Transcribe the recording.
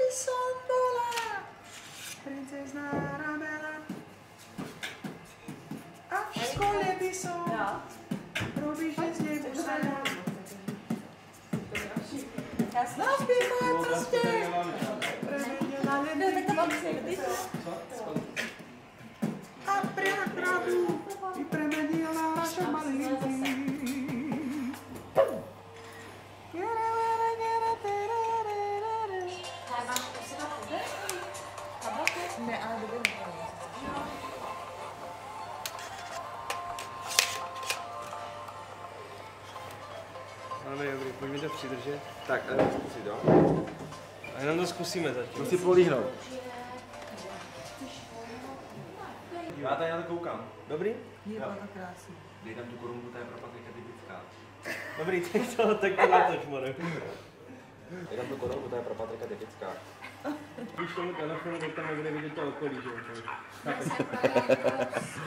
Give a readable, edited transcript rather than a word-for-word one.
som bola princezná Arabela. A v škole by som robíš, že z nej musela. Naspívaj proste, premenila ledvíky. A priakradu i premenila naše malinky. Ne, ale dobrý nebyl. Dobrý, pojďme to přidržet. Tak, a jdeme zkusit, jo? A jenom to zkusíme zatím. Musí políhnout. Já tady na to koukám. Dobrý? Je to krásný. Dej tam tu korunku, to je pro Patrika typická. Dobrý, tak to natoč, more. Dej tam tu korunku, to je pro Patrika typická. Když tomu telefonu, tak tam nebude vidět to okolí, že jo?